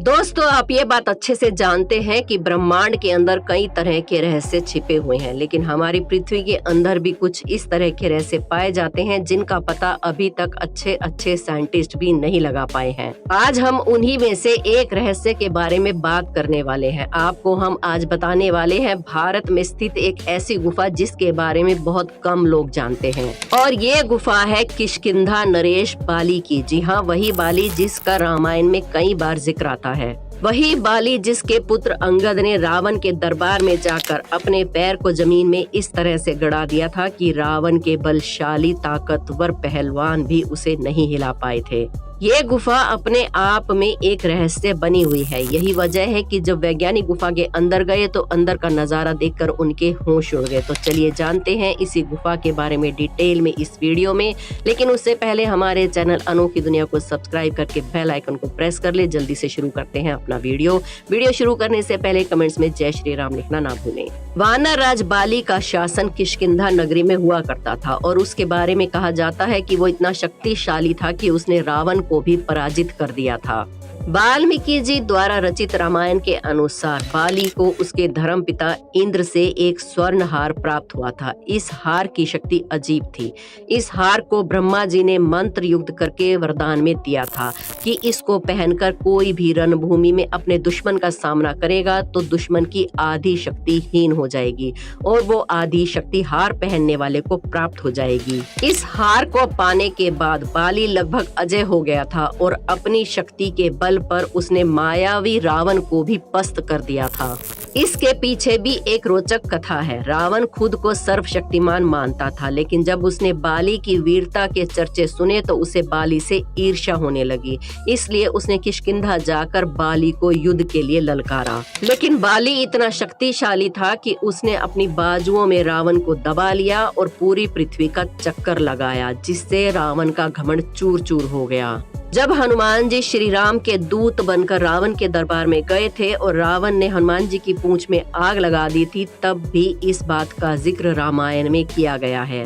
दोस्तों, आप ये बात अच्छे से जानते हैं कि ब्रह्मांड के अंदर कई तरह के रहस्य छिपे हुए हैं, लेकिन हमारी पृथ्वी के अंदर भी कुछ इस तरह के रहस्य पाए जाते हैं जिनका पता अभी तक अच्छे अच्छे साइंटिस्ट भी नहीं लगा पाए हैं। आज हम उन्हीं में से एक रहस्य के बारे में बात करने वाले हैं। आपको हम आज बताने वाले हैं भारत में स्थित एक ऐसी गुफा जिसके बारे में बहुत कम लोग जानते हैं, और ये गुफा है किष्किंधा नरेश बाली की। जी हाँ, वही बाली जिसका रामायण में कई बार जिक्र आता है। वही बाली जिसके पुत्र अंगद ने रावण के दरबार में जाकर अपने पैर को जमीन में इस तरह से गड़ा दिया था कि रावण के बलशाली ताकतवर पहलवान भी उसे नहीं हिला पाए थे। ये गुफा अपने आप में एक रहस्य बनी हुई है। यही वजह है कि जब वैज्ञानिक गुफा के अंदर गए तो अंदर का नजारा देखकर उनके होश उड़ गए। तो चलिए जानते हैं इसी गुफा के बारे में डिटेल में इस वीडियो में। लेकिन उससे पहले हमारे चैनल अनोखी दुनिया को सब्सक्राइब करके बेल आइकन को प्रेस कर ले। जल्दी से शुरू करते हैं अपना वीडियो शुरू करने से पहले कमेंट्स में जय श्री राम लिखना ना भूलें। वानर राज बाली का शासन किष्किंधा नगरी में हुआ करता था और उसके बारे में कहा जाता है कि वो इतना शक्तिशाली था कि उसने रावण को भी पराजित कर दिया था। वाल्मीकि जी द्वारा रचित रामायण के अनुसार बाली को उसके धर्म पिता इंद्र से एक स्वर्ण हार प्राप्त हुआ था। इस हार की शक्ति अजीब थी। इस हार को ब्रह्मा जी ने मंत्र युक्त करके वरदान में दिया था कि इसको पहनकर कोई भी रणभूमि में अपने दुश्मन का सामना करेगा तो दुश्मन की आधी शक्ति हीन हो जाएगी और वो आधी शक्ति हार पहनने वाले को प्राप्त हो जाएगी। इस हार को पाने के बाद बाली लगभग अजय हो गया था और अपनी शक्ति के बल पर उसने मायावी रावण को भी पस्त कर दिया था। इसके पीछे भी एक रोचक कथा है। रावण खुद को सर्वशक्तिमान मानता था, लेकिन जब उसने बाली की वीरता के चर्चे सुने तो उसे बाली से ईर्ष्या होने लगी। इसलिए उसने किष्किंधा जाकर बाली को युद्ध के लिए ललकारा। लेकिन बाली इतना शक्तिशाली था कि उसने अपनी बाजुओं में रावण को दबा लिया और पूरी पृथ्वी का चक्कर लगाया, जिससे रावण का घमंड चूर चूर हो गया। जब हनुमान जी श्री राम के दूत बनकर रावण के दरबार में गए थे और रावण ने हनुमान जी की पूंछ में आग लगा दी थी, तब भी इस बात का जिक्र रामायण में किया गया है।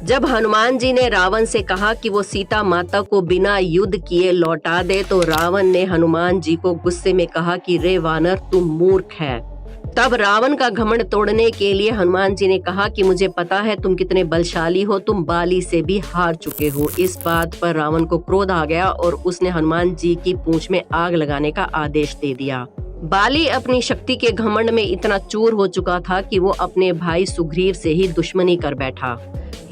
जब हनुमान जी ने रावण से कहा कि वो सीता माता को बिना युद्ध किए लौटा दे, तो रावण ने हनुमान जी को गुस्से में कहा कि रे वानर, तुम मूर्ख है। तब रावण का घमंड तोड़ने के लिए हनुमान जी ने कहा कि मुझे पता है तुम कितने बलशाली हो, तुम बाली से भी हार चुके हो। इस बात पर रावण को क्रोध आ गया और उसने हनुमान जी की पूंछ में आग लगाने का आदेश दे दिया। बाली अपनी शक्ति के घमंड में इतना चूर हो चुका था कि वो अपने भाई सुग्रीव से ही दुश्मनी कर बैठा।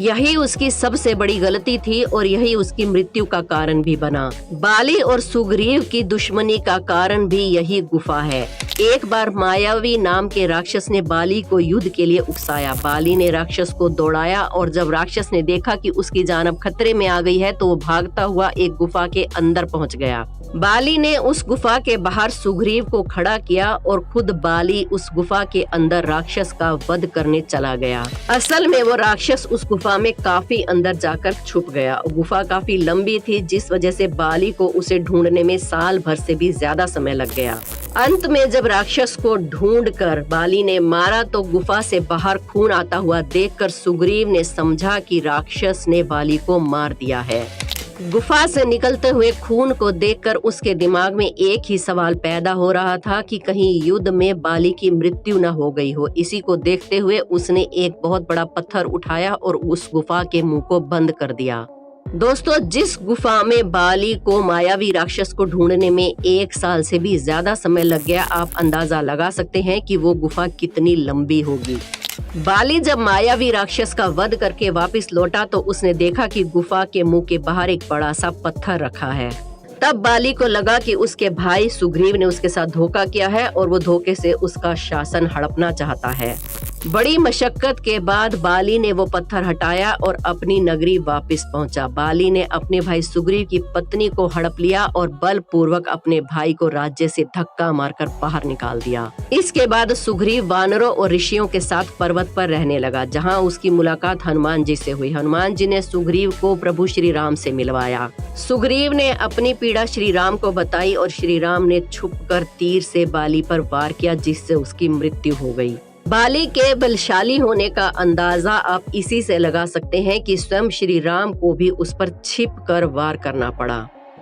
यही उसकी सबसे बड़ी गलती थी और यही उसकी मृत्यु का कारण भी बना। बाली और सुग्रीव की दुश्मनी का कारण भी यही गुफा है। एक बार मायावी नाम के राक्षस ने बाली को युद्ध के लिए उकसाया। बाली ने राक्षस को दौड़ाया और जब राक्षस ने देखा कि उसकी जान अब खतरे में आ गई है तो वो भागता हुआ एक गुफा के अंदर पहुंच गया। बाली ने उस गुफा के बाहर सुग्रीव को खड़ा किया और खुद बाली उस गुफा के अंदर राक्षस का वध करने चला गया। असल में वो राक्षस उस गुफा में काफी अंदर जाकर छुप गया। गुफा काफी लंबी थी, जिस वजह से बाली को उसे ढूंढने में साल भर से भी ज्यादा समय लग गया। अंत में जब राक्षस को ढूंढकर बाली ने मारा तो गुफा से बाहर खून आता हुआ देखकर सुग्रीव ने समझा कि राक्षस ने बाली को मार दिया है। गुफा से निकलते हुए खून को देखकर उसके दिमाग में एक ही सवाल पैदा हो रहा था कि कहीं युद्ध में बाली की मृत्यु न हो गई हो। इसी को देखते हुए उसने एक बहुत बड़ा पत्थर उठाया और उस गुफा के मुंह को बंद कर दिया। दोस्तों, जिस गुफा में बाली को मायावी राक्षस को ढूंढने में 1 साल से भी ज्यादा समय लग गया, आप अंदाजा लगा सकते हैं कि वो गुफा कितनी लंबी होगी। बाली जब मायावी राक्षस का वध करके वापस लौटा तो उसने देखा कि गुफा के मुंह के बाहर एक बड़ा सा पत्थर रखा है। तब बाली को लगा कि उसके भाई सुग्रीव ने उसके साथ धोखा किया है और वो धोखे से उसका शासन हड़पना चाहता है। बड़ी मशक्कत के बाद बाली ने वो पत्थर हटाया और अपनी नगरी वापस पहुंचा। बाली ने अपने भाई सुग्रीव की पत्नी को हड़प लिया और बलपूर्वक अपने भाई को राज्य से धक्का मारकर बाहर निकाल दिया। इसके बाद सुग्रीव वानरों और ऋषियों के साथ पर्वत पर रहने लगा, जहां उसकी मुलाकात हनुमान जी से हुई। हनुमान जी ने सुग्रीव को प्रभु श्री राम से मिलवाया। सुग्रीव ने अपनी पीड़ा श्री राम को बताई और श्री राम ने छुपकर तीर से बाली पर वार किया, जिससे उसकी मृत्यु हो गई। बाली के बलशाली होने का अंदाजा आप इसी से लगा सकते हैं कि स्वयं श्री राम को भी उस पर छिप कर वार करना पड़ा।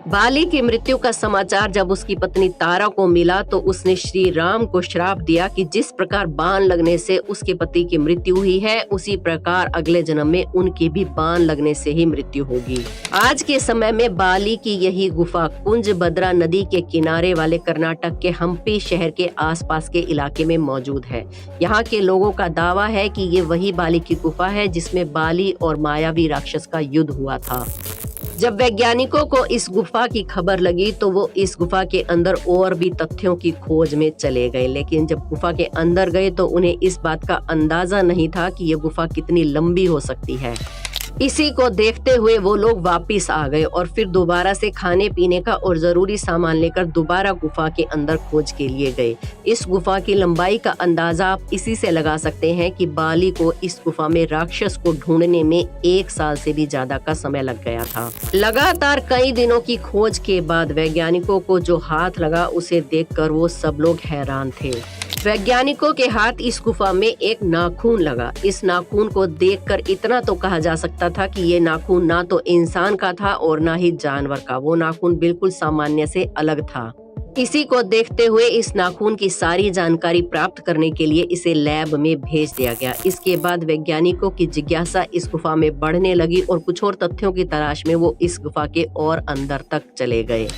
बाली की मृत्यु का समाचार जब उसकी पत्नी तारा को मिला तो उसने श्री राम को श्राप दिया कि जिस प्रकार बाण लगने से उसके पति की मृत्यु हुई है, उसी प्रकार अगले जन्म में उनकी भी बाण लगने से ही मृत्यु होगी। आज के समय में बाली की यही गुफा कुंजभद्रा नदी के किनारे वाले कर्नाटक के हम्पी शहर के आसपास के इलाके में मौजूद है। यहाँ के लोगों का दावा है कि ये वही बाली की गुफा है जिसमें बाली और मायावी राक्षस का युद्ध हुआ था। जब वैज्ञानिकों को इस गुफा की खबर लगी तो वो इस गुफा के अंदर और भी तथ्यों की खोज में चले गए, लेकिन जब गुफा के अंदर गए तो उन्हें इस बात का अंदाजा नहीं था कि ये गुफा कितनी लंबी हो सकती है। इसी को देखते हुए वो लोग वापिस आ गए और फिर दोबारा से खाने पीने का और जरूरी सामान लेकर दोबारा गुफा के अंदर खोज के लिए गए। इस गुफा की लंबाई का अंदाजा आप इसी से लगा सकते हैं कि बाली को इस गुफा में राक्षस को ढूंढने में 1 साल से भी ज्यादा का समय लग गया था। लगातार कई दिनों की खोज के बाद वैज्ञानिकों को जो हाथ लगा उसे देखकर वो सब लोग हैरान थे। वैज्ञानिकों के हाथ इस गुफा में एक नाखून लगा। इस नाखून को देखकर इतना तो कहा जा सकता था कि ये नाखून ना तो इंसान का था और ना ही जानवर का। वो नाखून बिल्कुल सामान्य से अलग था। इसी को देखते हुए इस नाखून की सारी जानकारी प्राप्त करने के लिए इसे लैब में भेज दिया गया। इसके बाद वैज्ञानिकों की जिज्ञासा इस गुफा में बढ़ने लगी और कुछ और तथ्यों की तलाश में वो इस गुफा के और अंदर तक चले गए।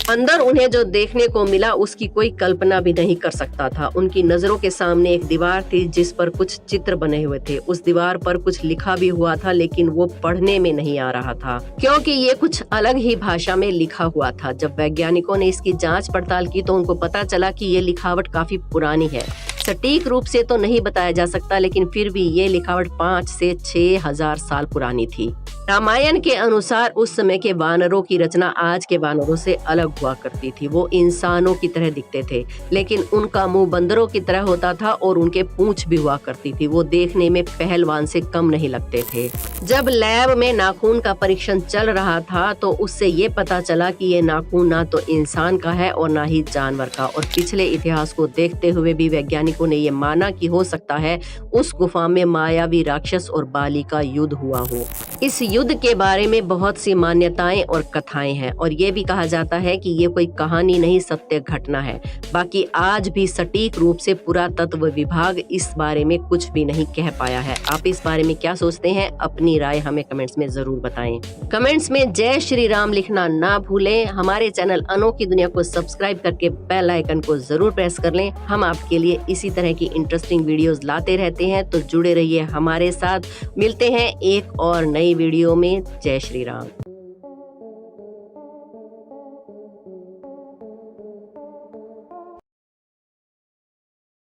अंदर उन्हें जो देखने को मिला उसकी कोई कल्पना भी नहीं कर सकता था। उनकी नजरों के सामने एक दीवार थी जिस पर कुछ चित्र बने हुए थे। उस दीवार पर कुछ लिखा भी हुआ था, लेकिन वो पढ़ने में नहीं आ रहा था क्योंकि ये कुछ अलग ही भाषा में लिखा हुआ था। जब वैज्ञानिकों ने इसकी जांच पड़ताल की तो उनको पता चला कि ये लिखावट काफी पुरानी है। सटीक रूप से तो नहीं बताया जा सकता, लेकिन फिर भी ये लिखावट 5 से 6,000 साल पुरानी थी। रामायण के अनुसार उस समय के वानरों की रचना आज के वानरों से अलग हुआ करती थी। वो इंसानों की तरह दिखते थे, लेकिन उनका मुंह बंदरों की तरह होता था और उनके पूंछ भी हुआ करती थी। वो देखने में पहलवान से कम नहीं लगते थे। जब लैब में नाखून का परीक्षण चल रहा था तो उससे ये पता चला कि ये नाखून ना तो इंसान का है और ना ही जानवर का। और पिछले इतिहास को देखते हुए भी वैज्ञानिकों ने ये माना कि हो सकता है उस गुफा में मायावी राक्षस और बाली का युद्ध हुआ हो। इस युद्ध के बारे में बहुत सी मान्यताएं और कथाएं हैं और ये भी कहा जाता है कि ये कोई कहानी नहीं, सत्य घटना है। बाकी आज भी सटीक रूप से पुरातत्व विभाग इस बारे में कुछ भी नहीं कह पाया है। आप इस बारे में क्या सोचते हैं? अपनी राय हमें कमेंट्स में जरूर बताएं। कमेंट्स में जय श्री राम लिखना ना भूलें। हमारे चैनल अनोखी दुनिया को सब्सक्राइब करके बेल आइकन को जरूर प्रेस कर लें। हम आपके लिए इसी तरह की इंटरेस्टिंग वीडियोस लाते रहते हैं, तो जुड़े रहिए हमारे साथ। मिलते हैं एक और नई वीडियो में। जय श्री राम।